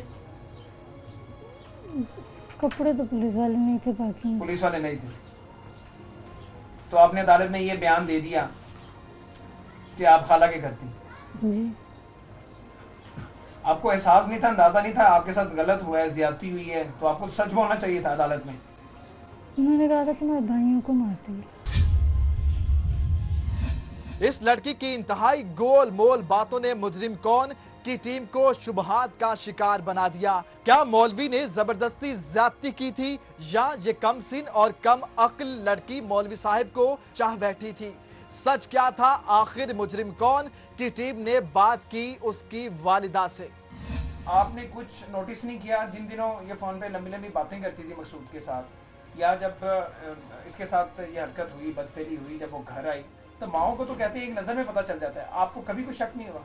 कपड़े तो पुलिस वाले नहीं थे, बाकी पुलिस वाले नहीं थे। तो आपने अदालत में ये बयान दे दिया कि आप खाला के घर थी? जी। आपको एहसास नहीं था, अंदाजा नहीं था आपके साथ गलत हुआ है, ज्यादती हुई है, तो आपको सच बोलना चाहिए था अदालत में। उन्होंने कहा था तुम्हारे भाइयों को मार देंगे। इस लड़की की इंतहाई गोलमोल बातों ने मुजरिम कौन की टीम को शुबहात का शिकार बना दिया। क्या मौलवी ने जबरदस्ती ज्यादती की थी या ये कम सिन और कम अक्ल लड़की मौलवी साहब को चाह बैठी थी? सच क्या था? आखिर मुजरिम कौन की टीम ने बात की उसकी वालिदा से। आपने कुछ नोटिस नहीं किया जिन दिनों ये फोन पे लंबी लंबी बातें करती थी मकसूद के साथ, या जब इसके साथ ये हरकत हुई, बदफेली हुई, जब वो घर आई, तो माओ को तो कहते हैं एक नज़र में पता चल जाता है, आपको कभी कुछ शक नहीं हुआ?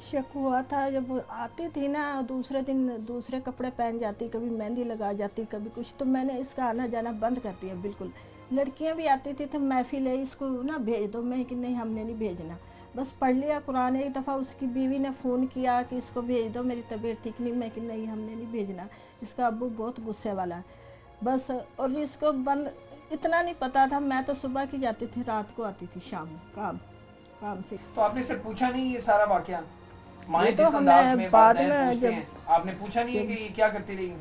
शक हुआ था जब आती थी ना, दूसरे दिन दूसरे कपड़े पहन जाती, कभी मेहंदी लगा जाती, कभी कुछ, तो मैंने इसका आना जाना बंद कर दिया बिल्कुल। लड़कियां भी आती थी तो महफिल है, इसको ना भेज दो, मैं कि नहीं हमने नहीं भेजना, बस पढ़ लिया कुरान। एक दफ़ा उसकी बीवी ने फ़ोन किया कि इसको भेज दो, मेरी तबीयत ठीक नहीं, मैं कि नहीं हमने नहीं भेजना, इसका अब्बू बहुत गुस्से वाला है बस। और इसको बंद इतना नहीं पता था, मैं तो सुबह की जाती थी, रात को आती थी शाम काम से। तो आपने इससे पूछा नहीं ये सारा वाकया? माँ जिस अंदाज में बाद में जब आपने पूछा नहीं है कि ये क्या करती रही?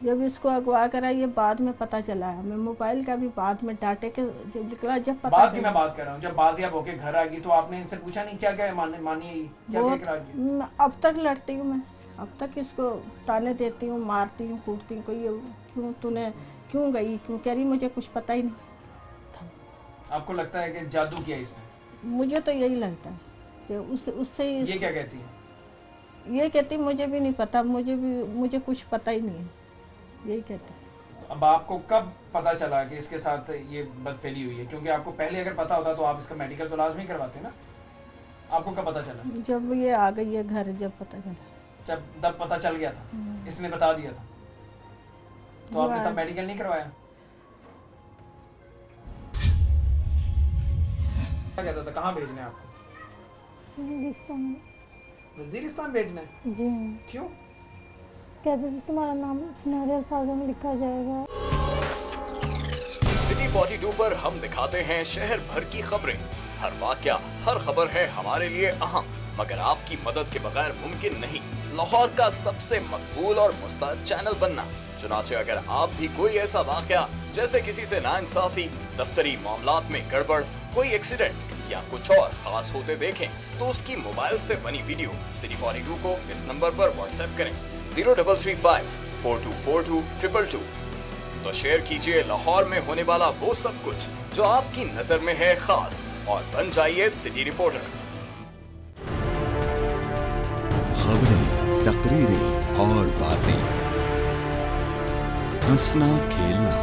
जब इसको अगवा करा ये बाद में पता चला है हमें, मोबाइल का भी बाद में डाटे के जब निकला, जब पता बाद की मैं बात कर रहा हूँ, जब बाजियाब होके घर आ गई तो आपने इनसे पूछा नहीं क्या क्या मानिए क्या इकरार किया? अब तक लड़ती हूँ मैं, अब तक इसको ताने देती हूँ, मारती हूँ, कूटती हूँ, कोई क्यों तूने क्यों गई, क्यों कह रही मुझे कुछ पता ही नहीं। आपको लगता है कि जादू किया इसमें? मुझे तो यही लगता है कि उससे ये क्या कहती है? ये कहती मुझे भी नहीं पता, मुझे कुछ पता ही नहीं है, यही कहती। अब आपको कब पता चला कि इसके साथ ये बदफेली हुई है? क्योंकि आपको पहले अगर पता होता तो आप इसका मेडिकल तो लाजमी करवाते ना। आपको कब पता चला? जब ये आ गई है घर, जब पता चला। जब पता चल गया था, इसने बता दिया था, तो आपने तब मेडिकल नहीं करवाया? क्या कहता था कहाँ भेजना है आपको? वजीरिस्तान भेजना है? जी। क्यों? कहते थे तुम्हारा नाम सुनहरे अल्फाजों में लिखा जाएगा। सिटी 42 पर हम दिखाते हैं शहर भर की खबरें। हर वाकया, हर खबर है हमारे लिए अहम, मगर आपकी मदद के बगैर मुमकिन नहीं लाहौर का सबसे मकबूल और मुस्तैद चैनल बनना। चुनाचे अगर आप भी कोई ऐसा वाकया जैसे किसी से नाइंसाफी, दफ्तरी मामलात में गड़बड़, कोई एक्सीडेंट या कुछ और खास होते देखें तो उसकी मोबाइल से बनी वीडियो सिटी 42 को इस नंबर पर व्हाट्सएप करें 0335 4242 222। तो शेयर कीजिए लाहौर में होने वाला वो सब कुछ जो आपकी नजर में है खास, और बन जाइए सिटी रिपोर्टर। खबरें, तकरीरें और बातें, हंसना खेलना,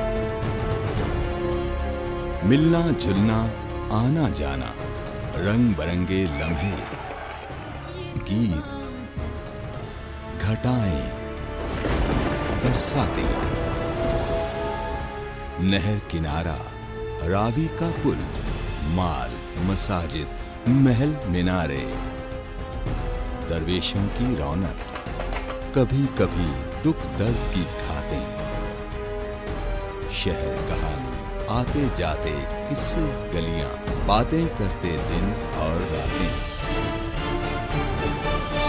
मिलना जुलना, आना जाना, रंग बरंगे लम्हे, गीत, घटाएं, बरसातें, नहर किनारा, रावी का पुल, माल, मसाजिद, महल मीनारे, दरवेशों की रौनक, कभी कभी दुख दर्द की घातें, शहर कहानी, आते जाते किस्से गलियां, बातें करते दिन और रातें,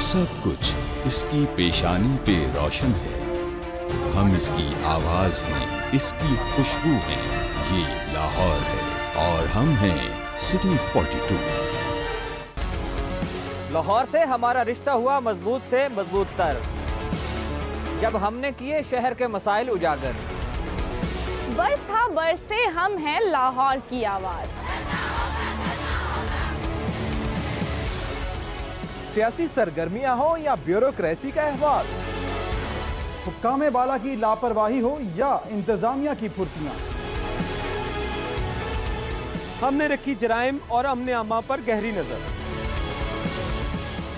सब कुछ इसकी पेशानी पे रोशन है। हम इसकी आवाज हैं, इसकी खुशबू हैं। ये लाहौर है और हम हैं सिटी 42। लाहौर से हमारा रिश्ता हुआ मजबूत से मजबूत तर, जब हमने किए शहर के मसाइल उजागर। बस हाँ बस से हम हैं लाहौर की आवाज। सियासी सरगर्मियां हो या ब्यूरोक्रेसी का अहवाल, हुक्काम बाला की लापरवाही हो या इंतजामिया की फुर्तियां, हमने रखी जराइम और अमने आमा पर गहरी नजर।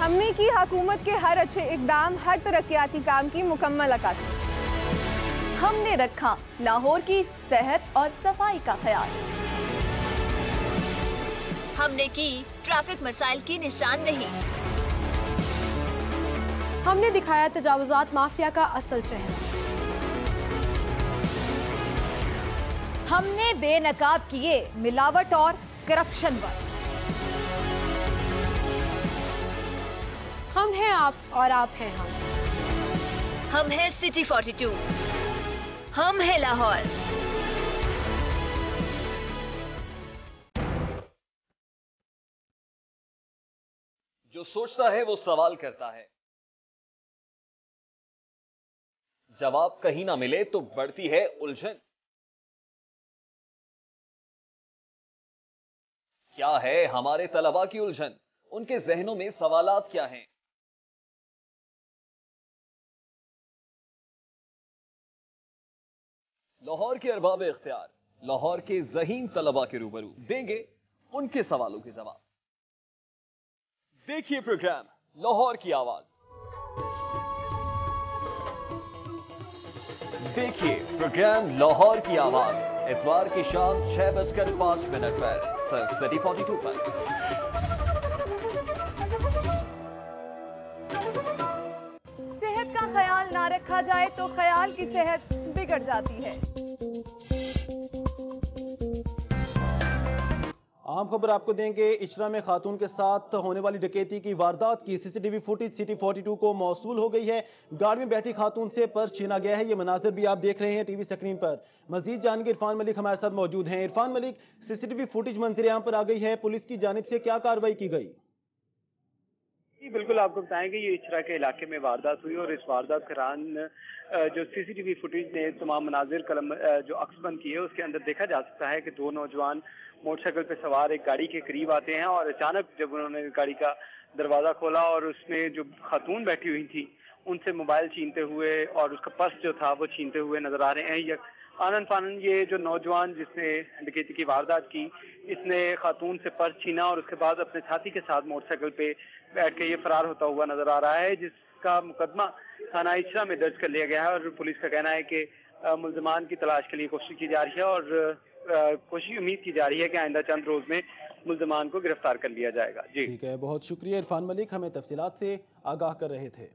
हमने की हुकूमत के हर अच्छे इकदाम, हर तरक्याती काम की मुकम्मल अक्कासी। हमने रखा लाहौर की सेहत और सफाई का ख्याल। हमने की ट्रैफिक मसाइल की निशानदेही। हमने दिखाया तजावुजात माफिया का असल चेहरा। हमने बेनकाब किए मिलावट और करप्शन पर। हम हैं आप और आप हैं हम। हम हैं सिटी 42, हम हैं लाहौर। जो सोचता है वो सवाल करता है, जवाब कहीं ना मिले तो बढ़ती है उलझन। क्या है हमारे तलबा की उलझन? उनके जहनों में सवालात क्या हैं? लाहौर के अरबाब इख्तियार लाहौर के ज़हीन तलबा के रूबरू देंगे उनके सवालों के जवाब। देखिए प्रोग्राम लाहौर की आवाज। देखिए प्रोग्राम लाहौर की आवाज इतवार की शाम 6:05 पर सिर्फ सिटी 42 पर। सेहत का ख्याल ना रखा जाए तो ख्याल की सेहत बिगड़ जाती है। तमाम खबर आपको देंगे। इचरा में खातून के साथ होने वाली डकैती की वारदात की सीसीटीवी फुटेज सिटी 42 को मौसूल हो गई है। गाड़ी में बैठी खातून से पर्स छीना गया है। ये मनाजिर भी आप देख रहे हैं टीवी स्क्रीन पर। मजीद जानेंगे, इरफान मलिक हमारे साथ मौजूद हैं। इरफान मलिक, सीसीटीवी फुटेज मंजर आम पर आ गई है, पुलिस की जानिब से क्या कार्रवाई की गई? बिल्कुल, आपको बताएंगे ये इचरा के इलाके में वारदात हुई और इस वारदात के दौरान जो सीसीटीवी फुटेज ने तमाम मनाजिर कलम जो अक्सबंद की है उसके अंदर देखा जा सकता है कि दो नौजवान मोटरसाइकिल पे सवार एक गाड़ी के करीब आते हैं और अचानक जब उन्होंने गाड़ी का दरवाजा खोला और उसमें जो खातून बैठी हुई थी उनसे मोबाइल छीनते हुए और उसका पर्स जो था वो छीनते हुए नजर आ रहे हैं। आनन फानन ये जो नौजवान जिसने डकैती की वारदात की, इसने खातून से पर्स छीना और उसके बाद अपने साथी के साथ मोटरसाइकिल पे बैठ के ये फरार होता हुआ नजर आ रहा है, जिसका मुकदमा थाना इचरा में दर्ज कर लिया गया है। और पुलिस का कहना है कि मुल्जमान की तलाश के लिए कोशिश की जा रही है और कोशिश उम्मीद की जा रही है कि आइंदा चंद रोज में मुल्जमान को गिरफ्तार कर लिया जाएगा। जी ठीक है, बहुत शुक्रिया इरफान मलिक, हमें तफसीलात से आगाह कर रहे थे।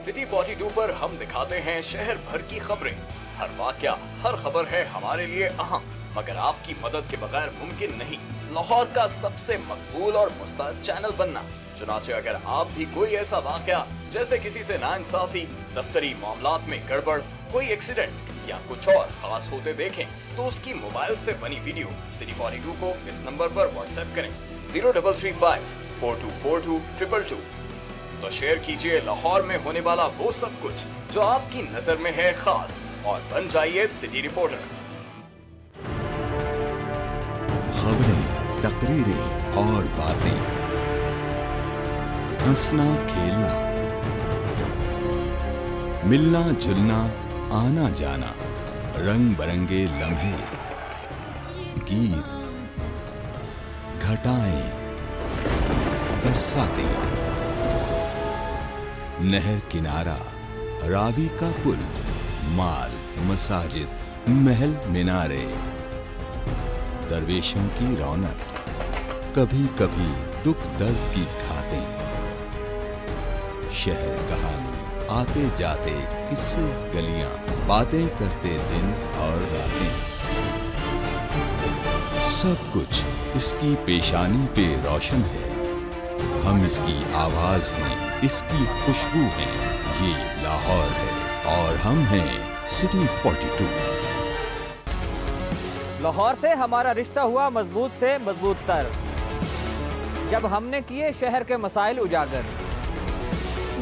सिटी 42 पर हम दिखाते हैं शहर भर की खबरें। हर वाकया, हर खबर है हमारे लिए अहम, मगर आपकी मदद के बगैर मुमकिन नहीं लाहौर का सबसे मकबूल और मुस्तैद चैनल बनना। चुनाचे अगर आप भी कोई ऐसा वाकया जैसे किसी से नाइंसाफी, दफ्तरी मामलात में गड़बड़, कोई एक्सीडेंट या कुछ और खास होते देखें तो उसकी मोबाइल से बनी वीडियो सिटी 42 को इस नंबर पर व्हाट्सएप करें 0335 4242 222। तो शेयर कीजिए लाहौर में होने वाला वो सब कुछ जो आपकी नजर में है खास और बन जाइए सिटी रिपोर्टर। खबरें, तकरीरें और बातें, हंसना खेलना, मिलना जुलना, आना जाना, रंग बरंगे लम्हे, गीत, घटाएं, बरसातें, नहर किनारा, रावी का पुल, माल, मसाजिद, महल मीनारे, दरवेशों की रौनक, कभी कभी दुख दर्द की घातें, शहर कहानी, आते जाते किस्से गलियां, बातें करते दिन और रातें, सब कुछ इसकी पेशानी पे रोशन है। हम इसकी आवाज हैं, इसकी खुशबू हैं। ये लाहौर है और हम हैं सिटी 42। लाहौर से हमारा रिश्ता हुआ मजबूत से मजबूत तर, जब हमने किए शहर के मसाइल उजागर।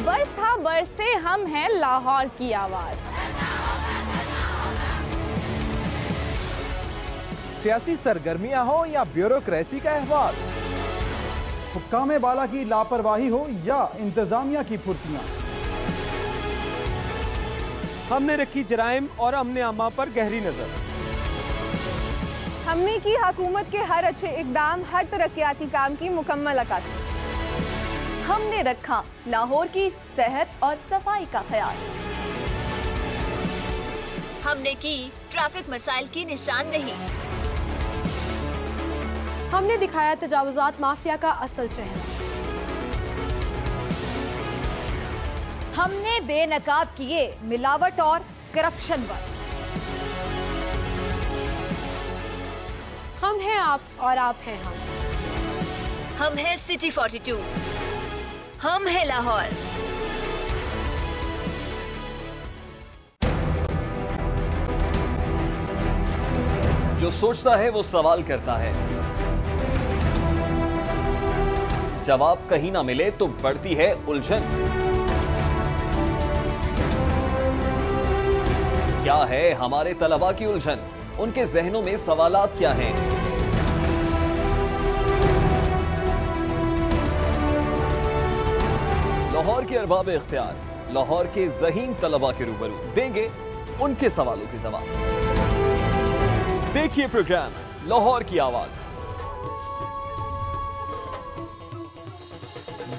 बस हाँ बस से हम हैं लाहौर की आवाज। सियासी सरगर्मियां हो या ब्यूरोक्रेसी का अहवाल, हुक्काम बाला की लापरवाही हो या इंतजामिया की फुर्तियां, हमने रखी जराइम और अमने आमा पर गहरी नजर। हमने की हुकूमत के हर अच्छे इकदाम, हर तरक्याती काम की मुकम्मल अक्कासी। हमने रखा लाहौर की सेहत और सफाई का ख्याल। हमने की ट्रैफिक मसाइल की निशानदेही। हमने दिखाया तजावुजात माफिया का असल चेहरा। हमने बेनकाब किए मिलावट और करप्शन पर। हम हैं आप और आप हैं हम। हम हैं सिटी 42। हम हैं लाहौर। जो सोचता है वो सवाल करता है, जवाब कहीं ना मिले तो बढ़ती है उलझन। क्या है हमारे तलबा की उलझन? उनके जहनों में सवालात क्या हैं? लाहौर के अरबाब इख्तियार, लाहौर के ज़हीन तलबा के रूबरू देंगे उनके सवालों के जवाब। देखिए प्रोग्राम लाहौर की आवाज।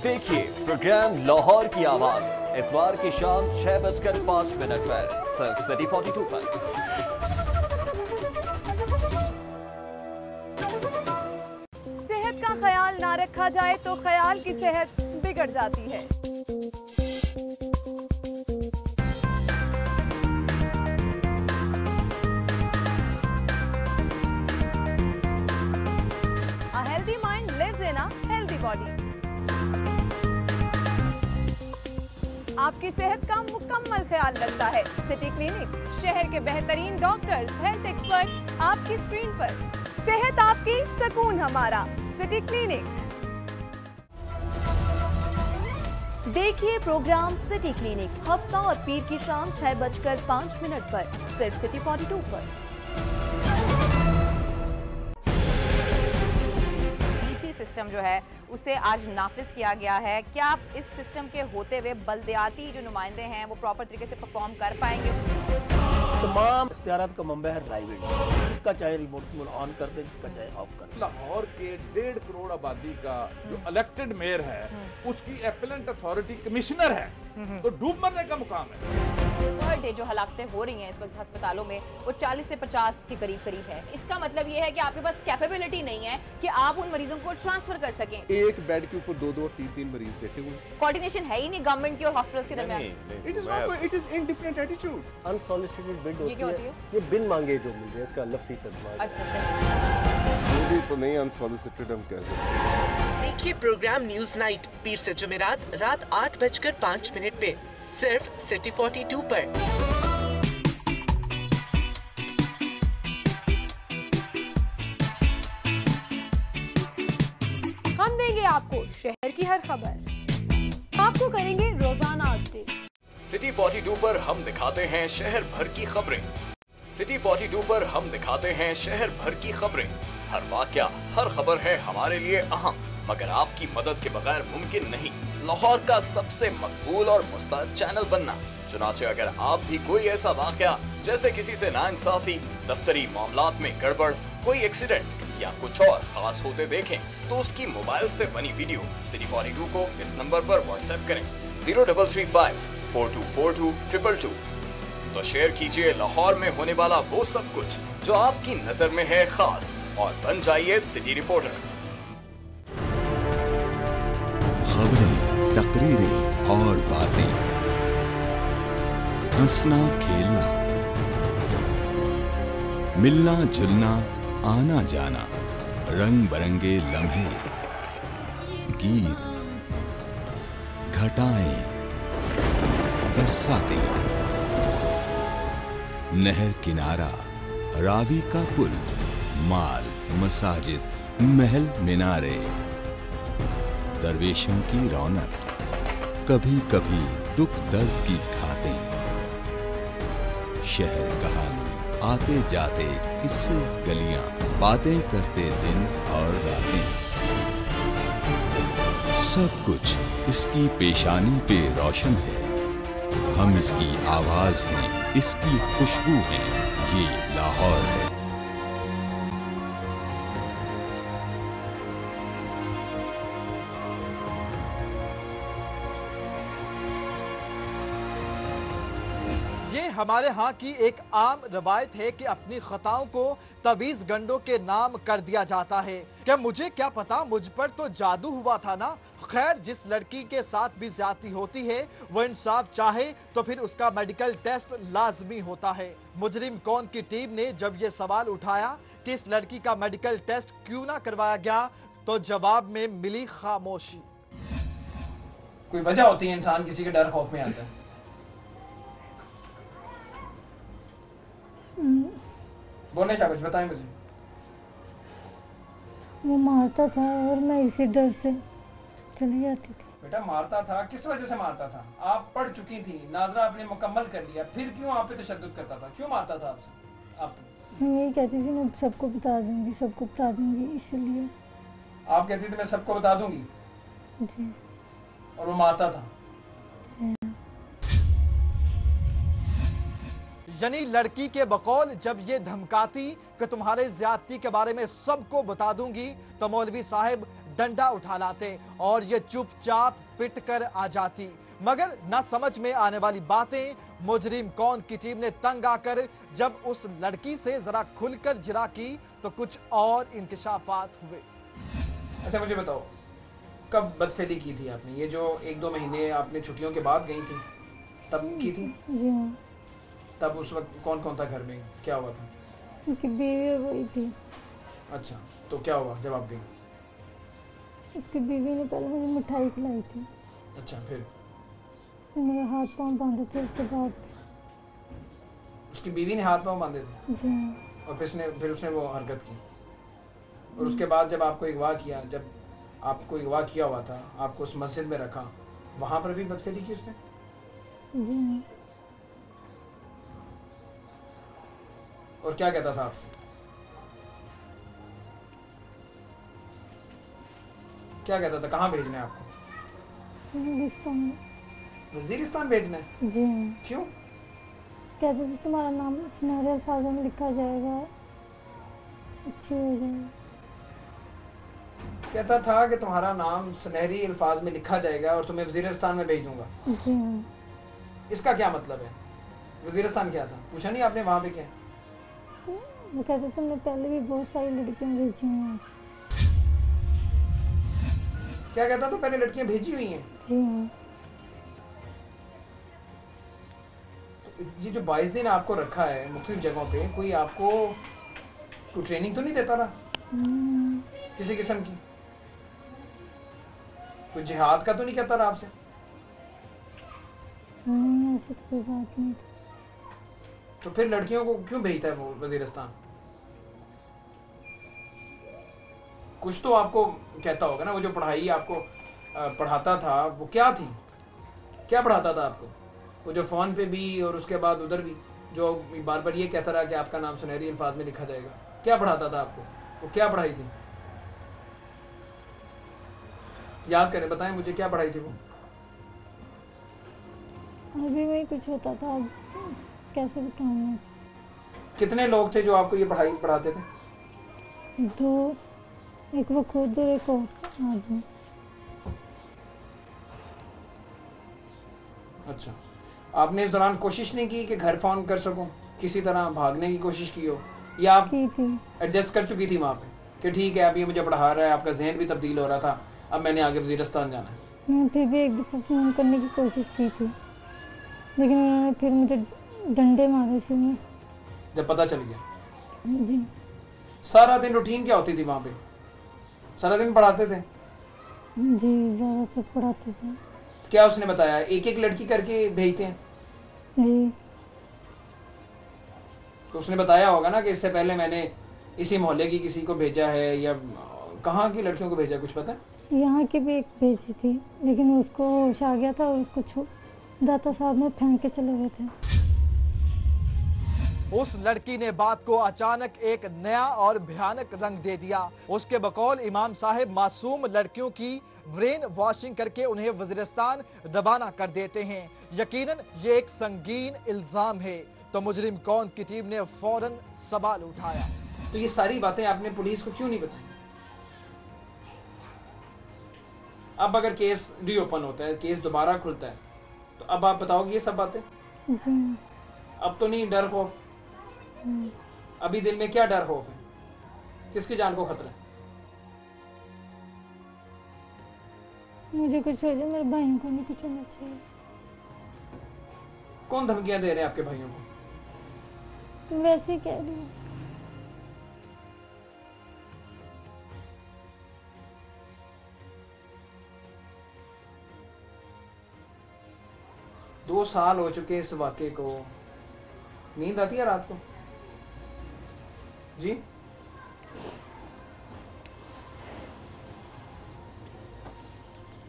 देखिए प्रोग्राम लाहौर की आवाज इतवार की शाम 6:05 पर सिर्फ सिटी 42 पर। सेहत का ख्याल ना रखा जाए तो ख्याल की सेहत बिगड़ जाती है। आपकी सेहत का मुकम्मल ख्याल रखता है। सिटी क्लिनिक, शहर के बेहतरीन डॉक्टर्स, हेल्थ एक्सपर्ट आपकी स्क्रीन पर। सेहत आपकी, सुकून हमारा। City clinic. देखिए प्रोग्राम सिटी क्लिनिक हफ्ता और पीर की शाम 6:05 पर सिर्फ सिटी 42 पर। डीसी सिस्टम जो है उसे आज नाफिज किया गया है। क्या आप इस सिस्टम के होते हुए बल्दियाती जो नुमाइंदे हैं वो प्रॉपर तरीके से परफॉर्म कर पाएंगे? तमाम इख्तियारात का मंबा है ड्राइविंग, जिसका चाहे रिमोट ऑन कर दे, जिसका चाहे ऑफ कर दे। लाहौर के 1.5 करोड़ आबादी का जो इलेक्टेड मेयर है उसकी एपेलेंट अथॉरिटी कमिश्नर है, तो डूब मरने का मुकाम है। पर डे जो हलाकतें हो रही हैं इस वक्त अस्पतालों में वो 40 से 50 के करीब है। इसका मतलब ये है कि आपके पास कैपेबिलिटी नहीं है कि आप उन मरीजों को ट्रांसफर कर सकें। एक बेड के ऊपर 2-2 और 3-3 मरीज देखे हुए। कोऑर्डिनेशन है ही नहीं गवर्नमेंट की और हॉस्पिटल्स के दरमियान। It is in different attitude. Unsolicited bid होती है, ये बिन मांगे जो मिल रहे हैं, इसका लफ्ज़ी तर्जुमा। अच्छा तो नहीं अनसॉलिसिटेड हम कह सकते। देखिए प्रोग्राम न्यूज नाइट पीर से जुमेरात रात 8:05 पे सिर्फ सिटी 42 पर। हम देंगे आपको शहर की हर खबर, आपको करेंगे रोजाना अपडेट। सिटी 42 पर हम दिखाते हैं शहर भर की खबरें। सिटी 42 पर हम दिखाते हैं शहर भर की खबरें। हर वाकया, हर खबर है हमारे लिए अहम, मगर आपकी मदद के बगैर मुमकिन नहीं लाहौर का सबसे मकबूल और मुस्तैद चैनल बनना। चुनाचे अगर आप भी कोई ऐसा वाकया जैसे किसी से नाइंसाफी, दफ्तरी मामलात में गड़बड़, कोई एक्सीडेंट या कुछ और खास होते देखें तो उसकी मोबाइल से बनी वीडियो सिटी 42 को इस नंबर पर व्हाट्सएप करें 0335 4242 222। तो शेयर कीजिए लाहौर में होने वाला वो सब कुछ जो आपकी नजर में है खास और बन जाइए सिटी रिपोर्टर। खबरें, तकरीरें और बातें, हंसना खेलना, मिलना जुलना, आना जाना, रंग बिरंगे लम्हे, गीत, घटाएं, बरसातें, नहर किनारा, रावी का पुल, माल, मसाजिद, महल मिनारे, दरवेशों की रौनक, कभी कभी दुख दर्द की खातें, शहर कहानी, आते जाते किस्से गलियां, बातें करते दिन और रातें, सब कुछ इसकी पेशानी पे रोशन है। हम इसकी आवाज हैं, इसकी खुशबू है, ये लाहौर है। ये हमारे यहाँ की एक आम रवायत है कि अपनी खताओं को तवीज़ गंडों के नाम कर दिया जाता है। क्या मुझे क्या पता, मुझ पर तो जादू हुआ था ना। खैर, जिस लड़की के साथ भी ज्यादती होती है वो इंसाफ चाहे तो फिर उसका मेडिकल टेस्ट लाजमी होता है। मुजरिम कौन की टीम ने जब ये सवाल उठाया कि इस लड़की का मेडिकल टेस्ट क्यों ना करवाया गया, तो जवाब में मिली खामोशी। कोई वजह होती है इंसान किसी के डर खौफ में आता है। बोलने शाबाश, बताएं मुझे। वो मारता था और मैं इसी डर से चली जाती थी। बेटा मारता था, किस वजह से मारता था? आप पढ़ चुकी थी, नाजरा आपने मुकम्मल कर लिया, फिर क्यों आप पे तशद्दुद करता था? क्यों मारता था आपसे? आप मैं यही कहती थी मैं सबको बता दूंगी, सबको बता दूंगी, इसलिए। आप कहती थी मैं सबको बता दूंगी जी, और वो मारता था। यानी लड़की के बकौल जब ये धमकाती कि तुम्हारे ज्यादती के बारे में सबको बता दूंगी, तो मौलवी साहब डंडा उठा लाते और ये चुपचाप पिट कर आ जाती। मगर ना समझ में आने वाली बातें मुजरिम कौन की टीम ने तंग आकर जब उस लड़की से जरा खुलकर जिरा की तो कुछ और इंकशाफात हुए। अच्छा मुझे बताओ, कब बदफेली की थी आपने? ये जो 1-2 महीने आपने छुट्टियों के बाद गई थी तब की थी? जी हाँ। तब उस वक्त कौन कौन था घर में, क्या हुआ था? उनकी बीवी वही थी। अच्छा, तो क्या हुआ जब आप गई? उसकी बीवी ने पहले मुझे मिठाई खिलाई थी। अच्छा, फिर? मेरे हाथ पाँव बांधे थे, उसके बाद उसकी बीवी ने हाथ पाँव बांधे थे जी और फिर उसने वो हरकत की। और उसके बाद जब आपको अगवा किया, जब आपको अगवा किया हुआ था, आपको उस मस्जिद में रखा, वहाँ पर भी बदफेली की उसने? जी। और क्या कहता था आपसे? क्या कहता था? कहाँ भेजना है आपको? वजीरिस्तान भेजना है? जी। क्यों? कहते थे तुम्हारा नाम सुनहरे अल्फाजों में लिखा जाएगा, अच्छी हो जाएगी। कहता था कि तुम्हारा नाम सुनहरी अल्फाज में लिखा जाएगा और तुम्हें वजीरिस्तान में भेज दूंगा। जी। इसका क्या मतलब है? वजीरिस्तान क्या था? पूछा नहीं आपने वहाँ पे क्या? वो कहते तुमने पहले भी बहुत सारी लड़कियां भेजी हैं। क्या कहता? तो पहले लड़कियां भेजी हुई हैं? जी। ये जो 22 दिन आपको रखा है मुख्तलिफ जगहों पे, कोई आपको कोई ट्रेनिंग तो नहीं देता रहा किसी किस्म की? कोई जिहाद का तो नहीं कहता रहा आपसे? नहीं, ऐसी तो कोई बात नहीं। तो फिर लड़कियों को क्यों भेजता है वो वजीरिस्तान? कुछ तो आपको कहता होगा ना। वो जो पढ़ाई आपको पढ़ाता था वो क्या थी? क्या पढ़ाता था आपको? वो जो फ़ोन पे भी और उसके बाद उधर भी जो बार बार ये कहता रहा कि आपका नाम सुनहरी अल्फाज में लिखा जाएगा, क्या पढ़ाता था आपको? वो क्या पढ़ाई थी? याद करें, बताएं मुझे, क्या पढ़ाई थी वो? अभी में कुछ होता था, कैसे बताऊं मैं? कितने लोग थे जो आपको ये पढ़ाई पढ़ाते थे? 2, एक वो खुद और एक और आदमी। अच्छा, आपने इस दौरान कोशिश नहीं की कि घर फोन कर सको, किसी तरह भागने की कोशिश की हो, या आप एडजस्ट कर चुकी थी वहाँ पे कि ठीक है अभी मुझे पढ़ा रहा है, आपका जहन भी तब्दील हो रहा था, अब मैंने आगे वजीरिस्तान जाना है? मैं फिर भी एक दफ़ा फ़ोन करने की कोशिश की थी, लेकिन उन्होंने फिर मुझे डंडे मारे से में। जब पता चल गया? जी। सारा दिन रूटीन क्या होती थी वहाँ पे? सारा दिन पढ़ाते थे? जी, ज़्यादातर पढ़ाते थे। क्या उसने बताया? एक एक लड़की करके भेजते हैं? जी। तो उसने बताया होगा ना कि इससे पहले मैंने इसी मोहल्ले की किसी को भेजा है, या कहाँ की लड़कियों को भेजा, कुछ पता? यहाँ की भी एक भेजी थी, लेकिन उसको होश आ गया था और उसको दाता साहब में फेंक के चले गए थे। उस लड़की ने बात को अचानक एक नया और भयानक रंग दे दिया। उसके बकौल इमाम साहब मासूम लड़कियों की ब्रेन वॉशिंग करके उन्हें वजीरिस्तान रवाना कर देते हैं। यकीनन ये एक संगीन इल्जाम है। तो मुजरिम कौन की टीम ने फौरन सवाल उठाया। तो ये सारी बातें आपने पुलिस को क्यों नहीं बताई? अब अगर केस रीओपन होता है, केस दोबारा खुलता है, तो अब आप बताओगे ये सब बातें? जी। अब तो नहीं डर खौफ? अभी दिल में क्या डर खौफ है? किसकी जान को खतरा है? मुझे कुछ हो जाए, मेरे भाइयों को नहीं कुछ होना चाहिए। कौन धमकियां दे रहे हैं आपके भाइयों को? वैसे ही कह रही हूँ। दो साल हो चुके इस वाक़े को। नींद आती है रात को? जी?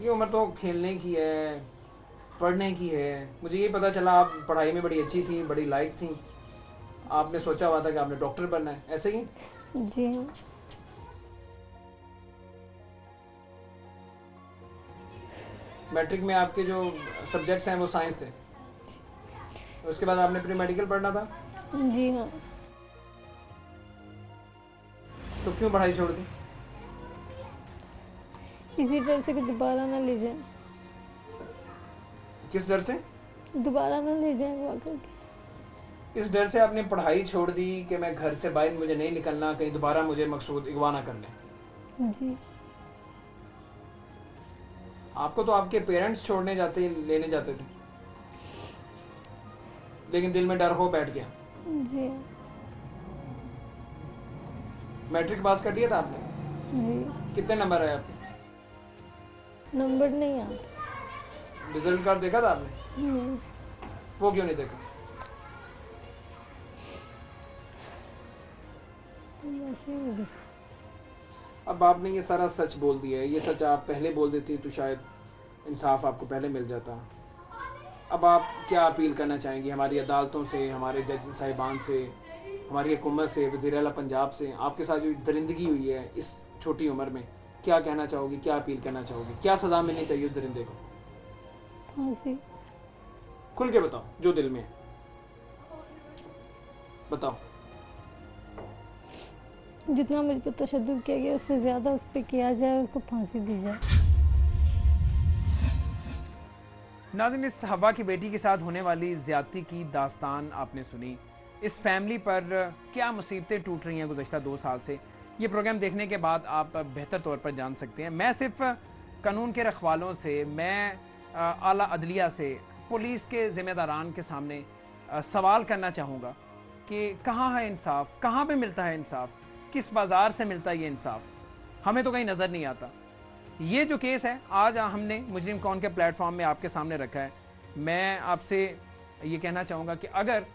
ये उम्र तो खेलने की है, पढ़ने की है। मुझे ये पता चला आप पढ़ाई में बड़ी अच्छी थी, बड़ी लाइक थी, आपने सोचा हुआ था कि आपने डॉक्टर बनना है, ऐसे ही? जी। मैट्रिक में आपके जो सब्जेक्ट्स हैं वो साइंस थे, उसके बाद आपने प्री मेडिकल पढ़ना था? जी हाँ। तो क्यों पढ़ाई छोड़ दी? इसी डर से कि दोबारा ना ले जाए। किस डर से? दोबारा ना ले जाए वो आकर के। इस डर से आपने पढ़ाई छोड़ दी कि मैं घर से बाहर मुझे नहीं निकलना, कहीं दोबारा मुझे मकसूद अगवा ना कर लें। जी। आपको तो आपके पेरेंट्स छोड़ने जाते, लेने जाते थे, लेकिन दिल में डर हो बैठ गया। जी। मैट्रिक पास कर दिया था आपने? जी। कितने नंबर आए आपके? नंबर नहीं आता। रिजल्ट कार्ड देखा था आपने? वो क्यों नहीं देखा? अब आपने ये सारा सच बोल दिया है, ये सच आप पहले बोल देती तो शायद इंसाफ आपको पहले मिल जाता। अब आप क्या अपील करना चाहेंगी हमारी अदालतों से, हमारे जज साहिबान से, हमारी हुकूमत से, वज़ीर आला पंजाब से? आपके साथ जो दरिंदगी हुई है इस छोटी उम्र में, क्या कहना चाहोगी, क्या अपील करना चाहोगी? क्या सज़ा मिलनी चाहिए उस दरिंदे को? फांसी। खुल के बताओ जो दिल में है, बताओ। जितना मुझ पर तशद्दुद किया गया उससे ज़्यादा उस पर किया जाए, उसको फांसी दी जाए। नाज़रीन, इस हवा की बेटी के साथ होने वाली ज़्यादती की दास्तान आपने सुनी। इस फैमिली पर क्या मुसीबतें टूट रही हैं गुज़श्ता 2 साल से, ये प्रोग्राम देखने के बाद आप बेहतर तौर पर जान सकते हैं। मैं सिर्फ कानून के रखवालों से, मैं आला अदलिया से, पुलिस के ज़िम्मेदारान के सामने सवाल करना चाहूँगा कि कहाँ है इंसाफ, कहाँ पे मिलता है इंसाफ, किस बाज़ार से मिलता है ये इंसाफ? हमें तो कहीं नज़र नहीं आता। ये जो केस है आज हमने मुजरिम कौन के प्लेटफॉर्म में आपके सामने रखा है। मैं आपसे ये कहना चाहूँगा कि अगर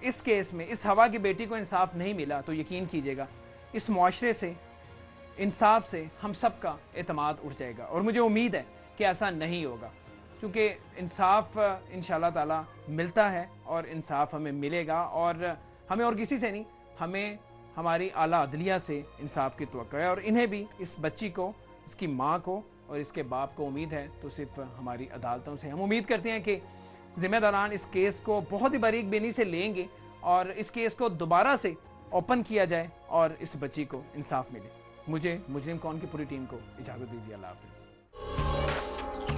इस केस में इस हवा की बेटी को इंसाफ नहीं मिला तो यकीन कीजिएगा इस मुआशरे से, इंसाफ से हम सब का एतमाद उठ जाएगा। और मुझे उम्मीद है कि ऐसा नहीं होगा, क्योंकि इंसाफ इंशाअल्लाह ताला मिलता है और इंसाफ हमें मिलेगा। और हमें और किसी से नहीं, हमें हमारी आला अदलिया से इंसाफ की तवक्को है। और इन्हें भी, इस बच्ची को, इसकी माँ को और इसके बाप को उम्मीद है तो सिर्फ हमारी अदालतों से। हम उम्मीद करते हैं कि ज़िम्मेदारान इस केस को बहुत ही बारीक बीनी से लेंगे और इस केस को दोबारा से ओपन किया जाए और इस बच्ची को इंसाफ मिले। मुझे मुजरिम कौन की पूरी टीम को इजाज़त दीजिए। अल्लाह हाफ़िज़।